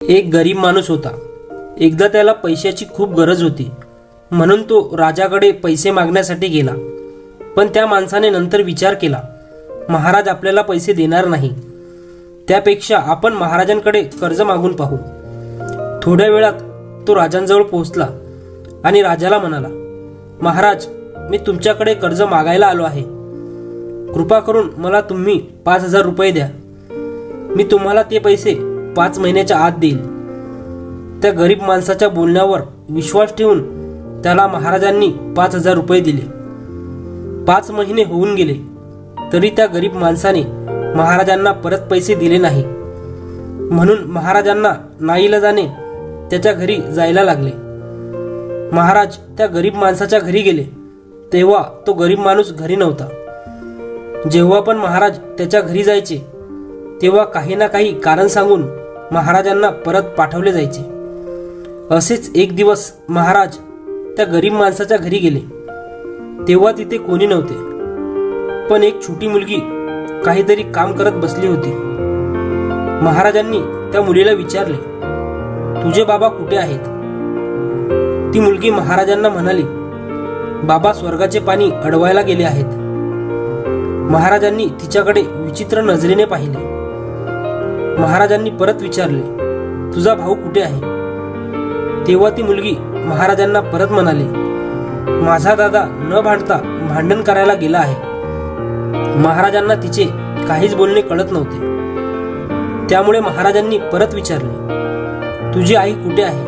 एक गरीब माणूस होता। एकदा त्याला पैशाची खूप गरज होती, म्हणून तो राजाकडे पैसे मागण्यासाठी गेला। पण त्या माणसाने नंतर विचार केला, महाराज आपल्याला पैसे देणार नाही, त्यापेक्षा आपण महाराजांकडे कर्ज मागून पाहू। थोड्या वेळात तो राजांजवळ पोहोचला आणि राजाला म्हणाला, महाराज, मी तुमच्याकडे कर्ज मागायला आलो आहे, कृपा करून मला तुम्ही 5,000 रुपये द्या। मी तुम्हाला ते पैसे 5 महिन्याच्या आत देईल। त्या गरीब माणसाच्या बोलण्यावर विश्वास ठेवून त्याला महाराजांनी 5,000 रुपये दिले। 5 महिने होऊन गेले तरी त्या गरीब माणसाने महाराजांना परत पैसे दिले नाही, म्हणून महाराजांना नाईलाजाने त्याच्या घरी जायला लागले। महाराज त्या गरीब माणसाच्या घरी गेले तेव्हा तो गरीब माणूस घरी नव्हता। जेव्हा पण महाराज त्याच्या घरी जायचे तेव्हा काही ना काही कारण सांगून महाराजांना परत पाठवले जायचे। असेच एक दिवस महाराज त्या गरीब माणसाच्या घरी गेले तेव्हा तिथे कोणी नव्हते, पण एक छोटी मुलगी काहीतरी काम करत बसली होती। महाराजांनी त्या मुलीला विचारले, तुझे बाबा कुठे आहेत? ती मुलगी महाराजांना म्हणाली, बाबा स्वर्गाचे पाणी अडवायला गेले आहेत। महाराजांनी तिच्याकडे विचित्र नजरेने पाहिले। महाराजांनी परत विचारले, तुझा भाऊ कुठे आहे? तेव्हा ती मुलगी महाराजांना परत म्हणाली, माझा दादा न भांडता भांडण करायला गेला आहे। महाराजांना तिचे काहीच बोलणे कळत नव्हते, त्यामुळे महाराजांनी परत विचारले, तुझी आई कुठे आहे?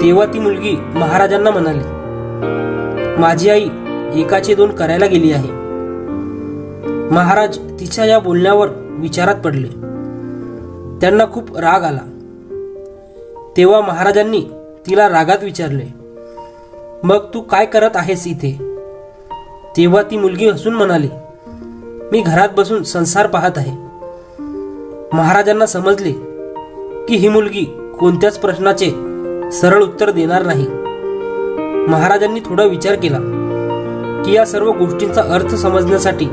तेव्हा ती मुलगी महाराजांना म्हणाली, माझी आई एकाचे 2 करायला गेली आहे। महाराज तिच्या या बोलण्यावर विचारात पडले, त्यांना खूप राग आला। तेव्हा महाराजांनी तिला रागात विचारले, मग तू काय करत आहेस इथे? तेव्हा ती मुलगी हसून म्हणाली, मी घरात बसून संसार पाहत आहे। महाराजांना समजले की ही मुलगी कोणत्याच प्रश्नाचे सरळ उत्तर देणार नाही। महाराजांनी थोडा विचार केला की या सर्व गोष्टींचा अर्थ समजण्यासाठी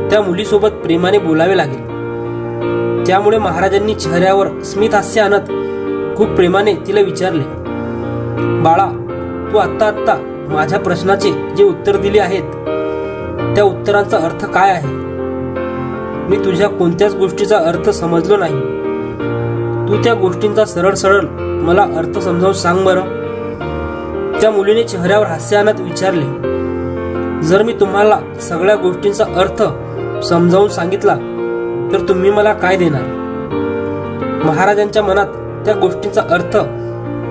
त्या मुलीसोबत प्रेमाने बोलावे लागेल। त्यामुळे महाराजांनी चेहऱ्यावर स्मित हास्य आणत खूप प्रेमाने तिला विचारले, बाळा, तू आत्ता माझ्या प्रश्नाचे जे उत्तर दिले आहेत त्या उत्तरांचा अर्थ काय आहे? मी तुझ्या कोणत्याच गोष्टीचा अर्थ समजलो नाही, तू त्या गोष्टींचा सरळ मला अर्थ समजावून सांग बरं। त्या मुलीने चेहऱ्यावर हास्य आणत विचारले, जर मी तुम्हाला सगळ्या गोष्टींचा अर्थ समजावून सांगितला तर तुम्ही मला काय देणार? महाराजांच्या मनात त्या गोष्टींचा अर्थ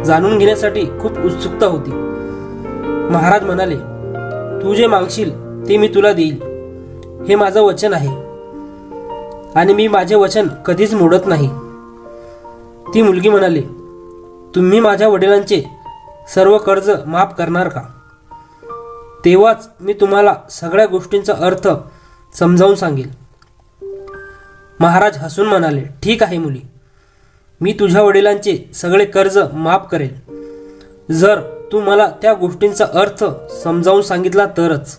जाणून घेण्यासाठी खूप उत्सुकता होती। महाराज म्हणाले, तू जे मागशील ते मी तुला देईल, हे माझं वचन आहे आणि मी माझे वचन कधीच मोडत नाही। ती मुलगी म्हणाली, तुम्ही माझ्या वडिलांचे सर्व कर्ज माफ करणार का? तेव्हाच मी तुम्हाला सगळ्या गोष्टींचा अर्थ समजावून सांगेल। महाराज हसून म्हणाले, ठीक आहे मुली, मी तुझ्या वडिलांचे सगळे कर्ज माफ करेल जर तू मला त्या गोष्टींचा अर्थ समजावून सांगितला तरच।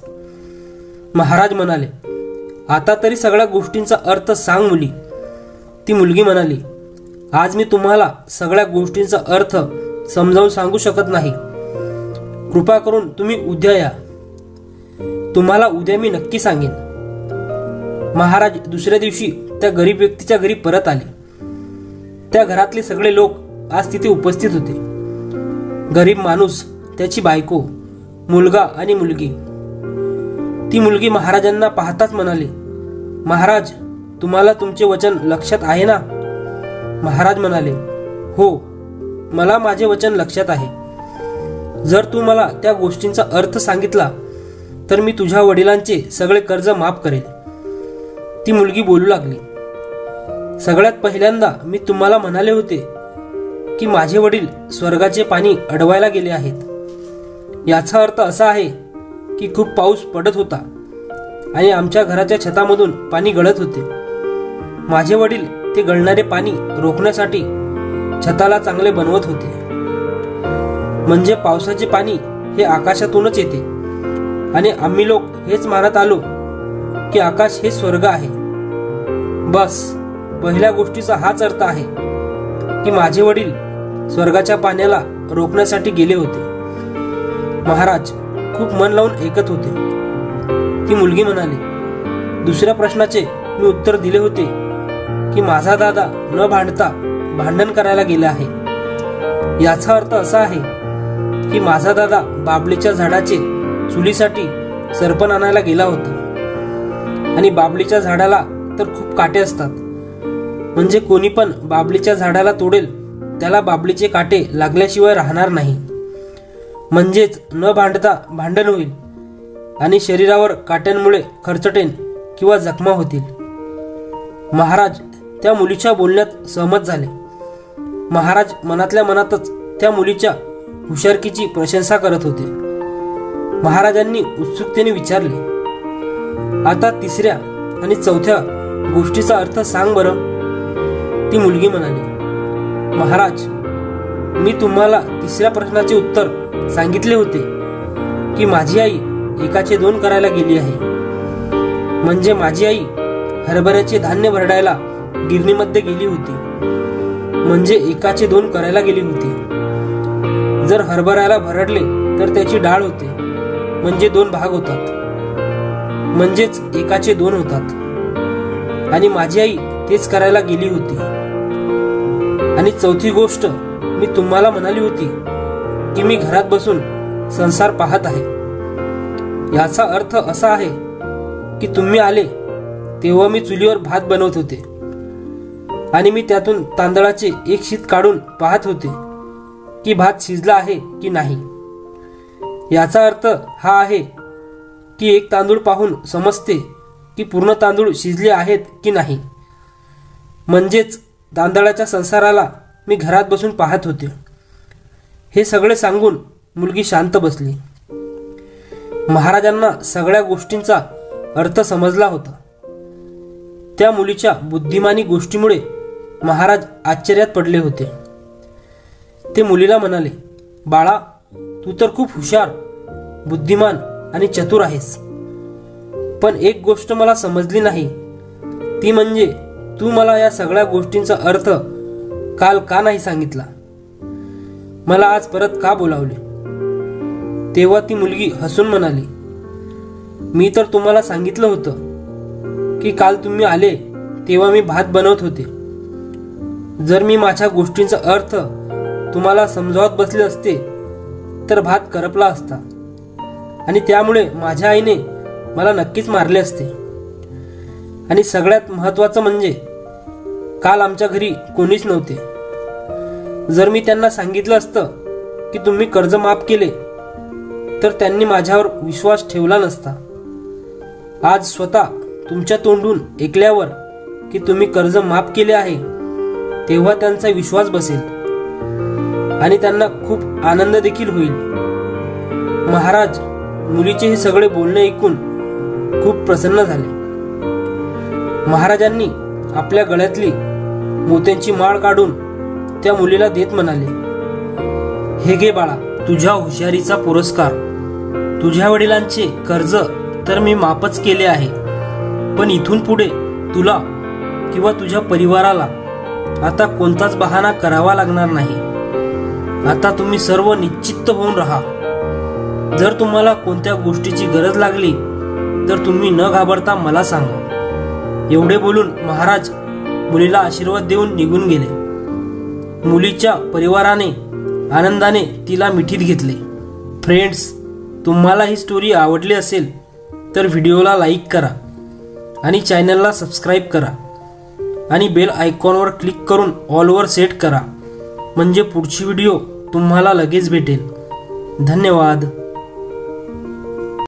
महाराज म्हणाले, आता तरी सगळ्या गोष्टींचा अर्थ सांग मुली। ती मुलगी म्हणाली, आज मी तुम्हाला सगळ्या गोष्टींचा अर्थ समजावून सांगू शकत नाही, कृपा करून तुम्ही उद्या या, तुम्हाला उद्या मी नक्की सांगेन। महाराज दुसऱ्या दिवशी त्या गरीब व्यक्तीच्या घरी परत आले। त्या घरातले सगळे लोक आज तिथे उपस्थित होते। गरीब माणूस, त्याची बायको, मुलगा आणि मुलगी। ती मुलगी महाराजांना पाहताच म्हणाली, महाराज, तुम्हाला तुमचे वचन लक्षात आहे ना? महाराज म्हणाले, हो, मला माझे वचन लक्षात आहे। जर तू मला त्या गोष्टींचा अर्थ सांगितला तर मी तुझ्या वडिलांचे सगळे कर्ज माफ करेल। ती मुलगी बोलू लागली, सगळ्यात पहिल्यांदा मी तुम्हाला म्हणाले होते की माझे वडील स्वर्गाचे पाणी अडवायला गेले आहेत। याचा अर्थ असा आहे की खूप पाऊस पडत होता आणि आमच्या घराच्या छतामधून पाणी गळत होते। माझे वडील ते गळणारे पाणी रोखण्यासाठी छताला चांगले बनवत होते, म्हणजे पावसाचे पाणी हे आकाशातूनच येते आणि आम्ही लोक हेच मानत आलो की आकाश हे स्वर्ग आहे। बस पहिल्या गोष्टीचा हाच अर्थ आहे की की माझे वडील स्वर्गाच्या पाण्याला रोखण्यासाठी गेले होते. महाराज खूप मन लावून ऐकत होते. ती मुलगी म्हणाली, दुसऱ्या प्रश्नाचे मी उत्तर दिले होते की माझा दादा न भांडता भांडण करायला गेला आहे. याचा अर्थ असा आहे की माझा दादा बाबलीच्या झाडाचे चुलीसाठी सरपण आणायला गेला होता. आणि बाबलीच्या झाडाला तर खूप काटे असतात, म्हणजे कोणी पण बाबलीच्या झाडाला तोडेल त्याला बाबलीचे काटे लागल्याशिवाय राहणार नाही. म्हणजेच न भांडता भांडण होईल आणि शरीरावर काट्यांमुळे खरचटेन किंवा जखमा होतील. महाराज त्या मुलीच्या बोलण्यात सहमत झाले. महाराज मनातल्या मनातच त्या मुलीच्या हुशारकीची प्रशंसा करत होते. महाराजांनी उत्सुकतेने विचारले, आता तिसऱ्या आणि चौथ्या गोष्टीचा अर्थ सांग बरं. ती मुलगी म्हणाली, महाराज मी तुम्हाला तिसऱ्या प्रश्नाचे उत्तर सांगितले होते की माझी आई एकाचे दोन करायला गेली आहे. म्हणजे माझी आई हरभऱ्याचे धान्य भरडायला गिरणीमध्ये गेली होती, म्हणजे एकाचे दोन करायला गेली होती. जर हरभऱ्याला भरडले तर त्याची डाळ होते, म्हणजे दोन भाग होतात, म्हणजेच एकाचे दोन होतात. आणि माझी आई तेच करायला गेली होती. आणि चौथी गोष्ट मी तुम्हाला म्हणाली होती की मी घरात बसून संसार पाहत आहे. याचा अर्थ असा आहे की तुम्ही आले तेव्हा मी चुलीवर भात बनवत होते आणि मी त्यातून तांदळाचे एक शीत काढून पाहत होते की भात शिजला आहे की नाही. याचा अर्थ हा आहे की एक तांदूळ पाहून समजते की पूर्ण तांदूळ शिजले आहेत की नाही. म्हणजेच तांदळाच्या संसाराला मी घरात बसून पाहत होते. हे सगळे सांगून मुलगी शांत बसली. महाराजांना सगळ्या गोष्टींचा अर्थ समजला होता. त्या मुलीच्या बुद्धिमानी गोष्टीमुळे महाराज आश्चर्यात पडले होते. ते मुलीला म्हणाले, बाळा तू तर खूप हुशार, बुद्धिमान आणि चतुर आहेस. पण एक गोष्ट मला समजली नाही, ती म्हणजे तू मला या सगळ्या गोष्टींचा अर्थ काल का नाही सांगितला, मला आज परत का बोलावले. तेव्हा ती मुलगी हसून म्हणाली, मी तर तुम्हाला सांगितलं होतं की काल तुम्ही आले तेव्हा मी भात बनवत होते. जर मी माझ्या गोष्टींचा अर्थ तुम्हाला समजावत बसले असते तर भात करपला असता आणि त्यामुळे माझ्या आईने मला नक्कीच मारले असते. आणि सगळ्यात महत्त्वाचं म्हणजे काल आमच्या घरी कोणीच नव्हते. जर मी त्यांना सांगितलं असतं की तुम्ही कर्ज माफ केले तर त्यांनी माझ्यावर विश्वास ठेवला नसता. आज स्वतः तुमच्या तोंडून ऐकल्यावर की तुम्ही कर्ज माफ केले आहे तेव्हा त्यांचा विश्वास बसेल आणि त्यांना खूप आनंद देखील होईल. महाराज मुलीचे हे सगळे बोलणे ऐकून खूप प्रसन्न झाले. महाराजांनी आपल्या गळ्यातली मोत्यांची माळ काढून त्या मुलीला देत म्हणाले, हे घे बाळा, तुझ्या हुशारीचा पुरस्कार. तुझ्या वडिलांचे कर्ज तर मी माफच केले आहे, पण इथून पुढे तुला किंवा तुझ्या परिवाराला आता कोणताच बहाणा करावा लागणार नाही. आता तुम्ही सर्व निश्चिंत होऊन राहा. जर तुम्हाला कोणत्या गोष्टीची गरज लागली तर तुम्ही न घाबरता मला सांगा. एवढे बोलून महाराज मुलीला आशीर्वाद देऊन निघून गेले. मुलीच्या परिवाराने आनंदाने तिला मिठीत घेतले. फ्रेंड्स, तुम्हाला ही स्टोरी आवडली असेल तर व्हिडिओला लाईक करा आणि चॅनलला सबस्क्राईब करा आणि बेल आयकॉनवर क्लिक करून ऑलवर सेट करा, म्हणजे पुढची व्हिडिओ तुम्हाला लगेच भेटेल. धन्यवाद.